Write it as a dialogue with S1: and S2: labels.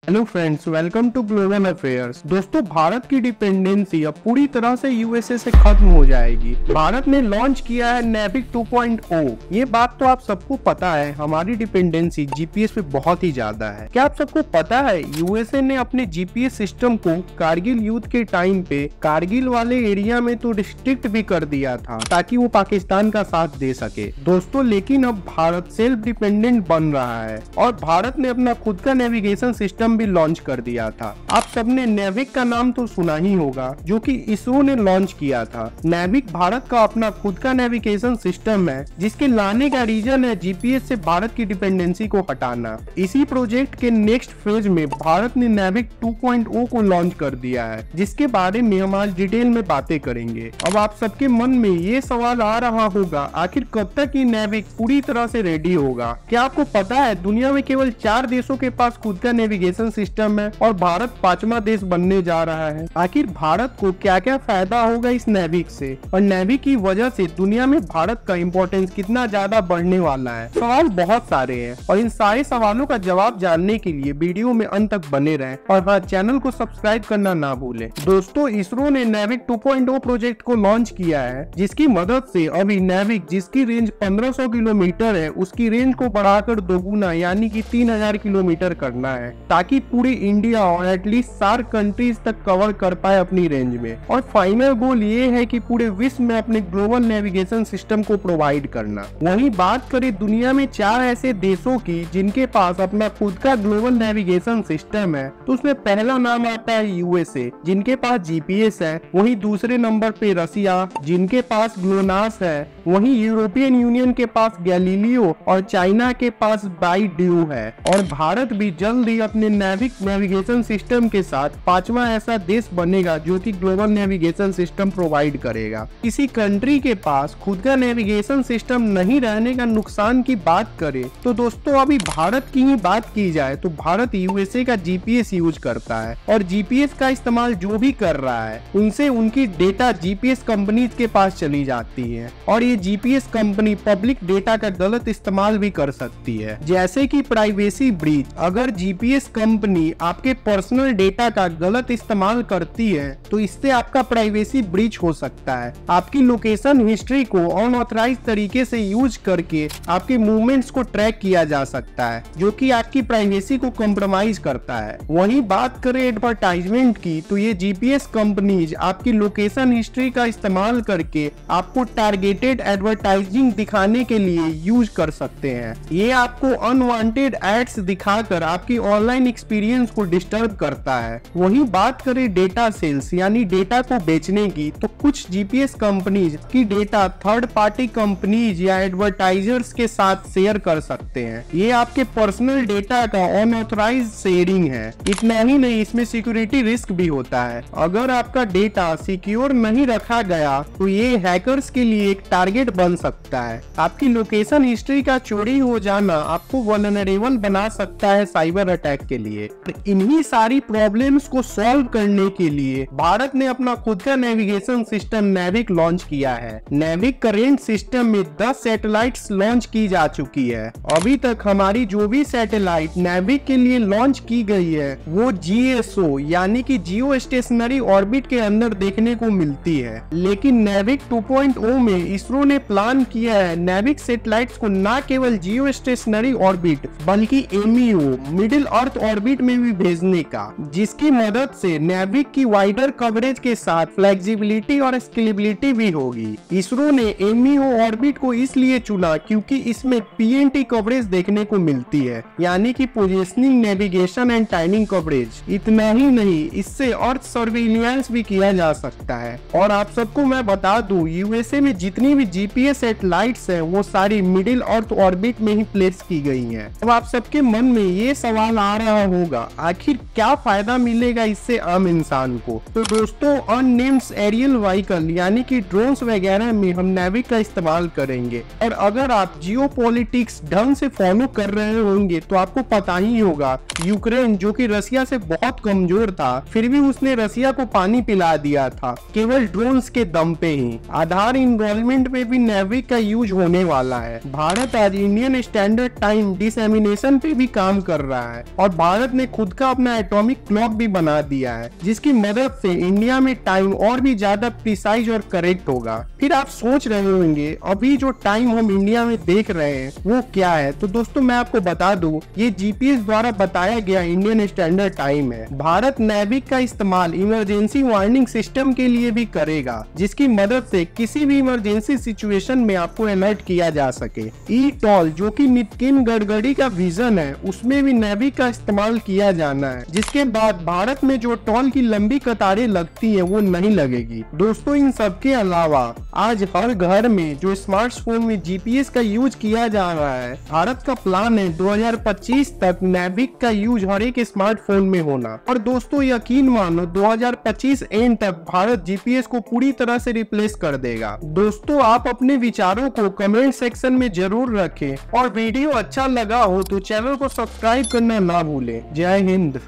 S1: Hello friends, welcome to global affairs. दोस्तों, भारत की डिपेंडेंसी अब पूरी तरह से यूएसए से खत्म हो जाएगी। भारत ने लॉन्च किया है नेविक 2.0। ये बात तो आप सबको पता है, हमारी डिपेंडेंसी जीपीएस पे बहुत ही ज्यादा है। क्या आप सबको पता है यूएसए ने अपने जीपीएस सिस्टम को कारगिल युद्ध के टाइम पे कारगिल वाले एरिया में तो रिस्ट्रिक्ट भी कर दिया था ताकि वो पाकिस्तान का साथ दे सके। दोस्तों, लेकिन अब भारत सेल्फ डिपेंडेंट बन रहा है और भारत ने अपना खुद का नेविगेशन सिस्टम भी लॉन्च कर दिया था। आप सबने नेविक का नाम तो सुना ही होगा, जो कि इसरो ने लॉन्च किया था। नेविक भारत का अपना खुद का नेविगेशन सिस्टम है, जिसके लाने का रीजन है जीपीएस से भारत की डिपेंडेंसी को हटाना। इसी प्रोजेक्ट के नेक्स्ट फेज में भारत ने नेविक 2.0 को लॉन्च कर दिया है, जिसके बारे में हम आज डिटेल में बातें करेंगे। अब आप सबके मन में ये सवाल आ रहा होगा, आखिर कब तक ये नेविक पूरी तरह से रेडी होगा? क्या आपको पता है दुनिया में केवल 4 देशों के पास खुद का नेविगेशन सिस्टम है और भारत 5वां देश बनने जा रहा है। आखिर भारत को क्या क्या फायदा होगा इस नेविक से, और नेविक की वजह से दुनिया में भारत का इम्पोर्टेंस कितना ज्यादा बढ़ने वाला है? सवाल बहुत सारे हैं और इन सारे सवालों का जवाब जानने के लिए वीडियो में अंत तक बने रहें और हाँ, चैनल को सब्सक्राइब करना ना भूलें। दोस्तों, इसरो ने नेविक 2.0 प्रोजेक्ट को लॉन्च किया है, जिसकी मदद से अभी नेविक, जिसकी रेंज 1500 किलोमीटर है, उसकी रेंज को बढ़ाकर दोगुना यानी कि 3000 किलोमीटर करना है, ताकि पूरी इंडिया और एटलीस्ट 4 कंट्रीज तक कवर कर पाए अपनी रेंज में। और फाइनल गोल ये है कि पूरे विश्व में अपने ग्लोबल नेविगेशन सिस्टम को प्रोवाइड करना। वहीं बात करें दुनिया में 4 ऐसे देशों की जिनके पास अपना खुद का ग्लोबल नेविगेशन सिस्टम है, तो उसमें पहला नाम आता है यूएसए, जिनके पास जीपीएस है। वहीं दूसरे नंबर पे रसिया, जिनके पास ग्लोनास है। वहीं यूरोपियन यूनियन के पास गैलीलियो और चाइना के पास बाईड्यू है। और भारत भी जल्द ही अपने नेविक नेविगेशन सिस्टम के साथ 5वां ऐसा देश बनेगा जो कि ग्लोबल नेविगेशन सिस्टम प्रोवाइड करेगा। किसी कंट्री के पास खुद का नेविगेशन सिस्टम नहीं रहने का नुकसान की बात करें तो दोस्तों, अभी भारत की ही बात की जाए तो भारत यूएसए का जीपीएस यूज करता है और जीपीएस का इस्तेमाल जो भी कर रहा है उनसे उनकी डेटा जीपीएस कंपनीज के पास चली जाती है और ये जीपीएस कंपनी पब्लिक डेटा का गलत इस्तेमाल भी कर सकती है, जैसे कि प्राइवेसी ब्रीच। अगर जीपीएस कंपनी आपके पर्सनल डेटा का गलत इस्तेमाल करती है तो इससे आपका प्राइवेसी ब्रीच हो सकता है। आपकी लोकेशन हिस्ट्री को अनऑथराइज्ड तरीके से यूज करके आपके मूवमेंट्स को ट्रैक किया जा सकता है, जो कि आपकी प्राइवेसी को कॉम्प्रोमाइज करता है। वहीं बात करें एडवर्टाइजमेंट की, तो ये जीपीएस कंपनीज आपकी लोकेशन हिस्ट्री का इस्तेमाल करके आपको टारगेटेड एडवर्टाइजिंग दिखाने के लिए यूज कर सकते हैं। ये आपको अनवांटेड एड्स दिखाकर आपकी ऑनलाइन एक्सपीरियंस को डिस्टर्ब करता है। वहीं बात करें डेटा सेल्स यानी डेटा को बेचने की, तो कुछ जीपीएस कंपनीज की डेटा थर्ड पार्टी कंपनीज या एडवर्टाइजर्स के साथ शेयर कर सकते हैं। ये आपके पर्सनल डेटा का अनऑथराइज्ड शेयरिंग है। इतना ही नहीं, इसमें सिक्योरिटी रिस्क भी होता है। अगर आपका डेटा सिक्योर नहीं रखा गया तो ये हैकर्स के लिए एक टारगेट बन सकता है। आपकी लोकेशन हिस्ट्री का चोरी हो जाना आपको वल्नरेबल बना सकता है साइबर अटैक के लिए। इन्हीं सारी प्रॉब्लम्स को सॉल्व करने के लिए भारत ने अपना खुद का नेविगेशन सिस्टम नेविक लॉन्च किया है। नेविक करेंट सिस्टम में 10 सैटेलाइट्स लॉन्च की जा चुकी है। अभी तक हमारी जो भी सैटेलाइट नेविक के लिए लॉन्च की गई है वो जीएसओ यानी कि जियो स्टेशनरी ऑर्बिट के अंदर देखने को मिलती है। लेकिन नेविक 2.0 में इसरो ने प्लान किया है नेविक सैटेलाइट्स को न केवल जियो स्टेशनरी ऑर्बिट बल्कि एमईओ मिडिल अर्थ ऑर्बिट में भी भेजने का, जिसकी मदद से नेविक की वाइडर कवरेज के साथ फ्लेक्सिबिलिटी और स्केलेबिलिटी भी होगी। इसरो ने एमईओ ऑर्बिट को इसलिए चुना क्योंकि इसमें पीएनटी कवरेज देखने को मिलती है, यानी कि positioning, navigation and timing coverage. इतना ही नहीं, इससे अर्थ सर्विलांस भी किया जा सकता है। और आप सबको मैं बता दूं, यूएसए में जितनी भी जीपीएस सैटेलाइट्स हैं वो सारी मिडिल अर्थ ऑर्बिट में ही प्लेस की गई हैं। अब आप सबके मन में ये सवाल आ रहा होगा, आखिर क्या फायदा मिलेगा इससे आम इंसान को? तो दोस्तों, अननेम्ड एरियल व्हीकल यानी कि ड्रोन्स वगैरह में हम नेविक का इस्तेमाल करेंगे। और अगर आप जियोपॉलिटिक्स ढंग से फॉलो कर रहे होंगे तो आपको पता ही होगा, यूक्रेन जो कि रसिया से बहुत कमजोर था, फिर भी उसने रसिया को पानी पिला दिया था केवल ड्रोन्स के दम पे ही। आधार इन्वॉल्वमेंट पे भी नेविक का यूज होने वाला है। भारत आज इंडियन स्टैंडर्ड टाइम डिसेमिनेशन पे भी काम कर रहा है और भारत ने खुद का अपना एटॉमिक क्लॉक भी बना दिया है, जिसकी मदद से इंडिया में टाइम और भी ज्यादा प्रिसाइज और करेक्ट होगा। फिर आप सोच रहे होंगे अभी जो टाइम हम इंडिया में देख रहे हैं वो क्या है, तो दोस्तों मैं आपको बता दूं ये जीपीएस द्वारा बताया गया इंडियन स्टैंडर्ड टाइम है। भारत नेविक का इस्तेमाल इमरजेंसी वार्निंग सिस्टम के लिए भी करेगा, जिसकी मदद से किसी भी इमरजेंसी सिचुएशन में आपको अलर्ट किया जा सके। ई टॉल जो कि नितिन गडकरी का विजन है, उसमें भी नेविक का इस्तेमाल किया जाना है, जिसके बाद भारत में जो टॉल की लंबी कतारें लगती है वो नहीं लगेगी। दोस्तों इन सब के अलावा आज हर घर में जो स्मार्टफोन में जीपीएस का यूज किया जा रहा है, भारत का प्लान है 2025 तक नेविक का यूज हर एक स्मार्टफोन में होना। और दोस्तों यकीन मानो 2025 एंड तक भारत जीपीएस को पूरी तरह से रिप्लेस कर देगा। दोस्तों आप अपने विचारों को कमेंट सेक्शन में जरूर रखें और वीडियो अच्छा लगा हो तो चैनल को सब्सक्राइब करना ना भूलें। जय हिंद।